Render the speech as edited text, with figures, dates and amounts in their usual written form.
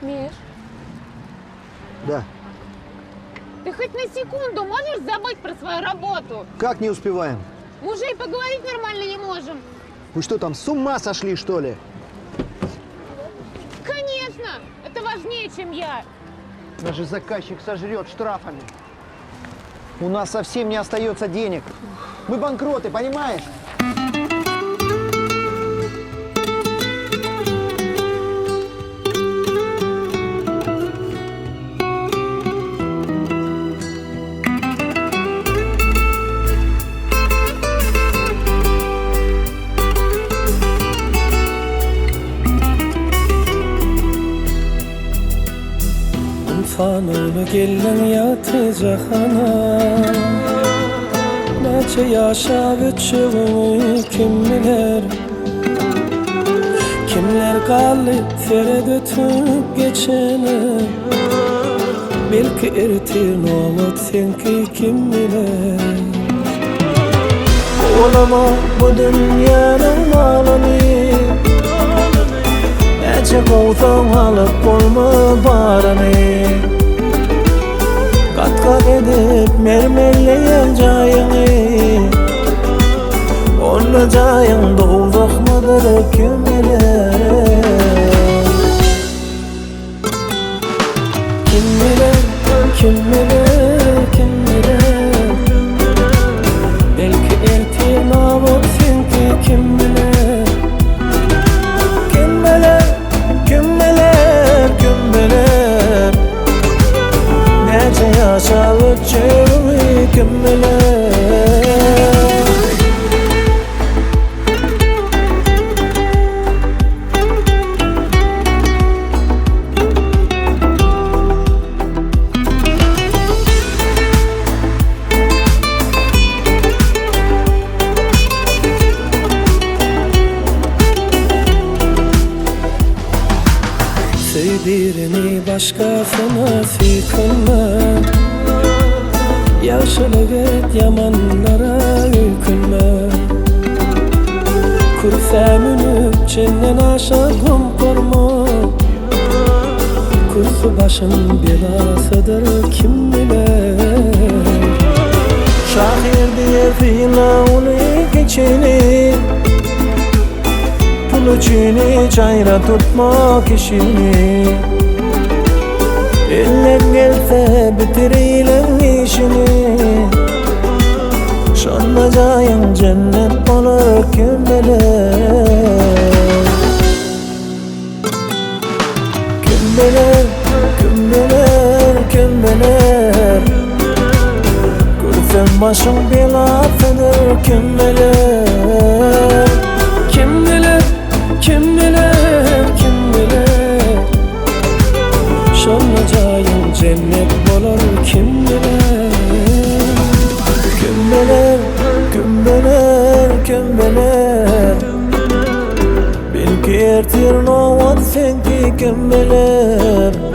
Миш, Да. ты хоть на секунду можешь забыть про свою работу? Как не успеваем? Мы уже и поговорить нормально не можем. Вы что там, с ума сошли, что ли? Конечно, это важнее, чем я. Даже заказчик сожрет штрафами. У нас совсем не остается денег. Мы банкроты, понимаешь? Fanını gelen yatı cahana Neçe yaşa bütçüğümü kim bilir Kimler kallı fere dötüp geçene Belki ertir nomut senki kim bilir Kovalama bu dünyanın malını Neçe kovsan alıp olma barını Kat edip mermerleyen cayını Onun cayın doğuzak mıdır kim bilir Kim bilir, kim bilir, kim bilir Belki ertir nabut senki kim bilir Kim bilir, kim bilir, kim bilir Nece yaşa bütçüğümü kim bilir Sevdiğini başkasına fikirme Yaşlı git yamanlara yükülme Kursam ünüp çenden aşağım korma Kursu başın belasıdır kim bilir Şahir diye fila onu geçeni Pulucunu çayra tutmak işini Ellen gelse bitirilen işini Şanlayacağın cennet olur kim bilir Kim bilir, kim bilir, kim bilir Görsen başın belasıdır kim bilir Kim bilir, kim bilir, kim bilir Şanlayacağın cennet olur kim bilir Kim bilir, kim bilir, kim bilir Belki ertir novat senki kim bilir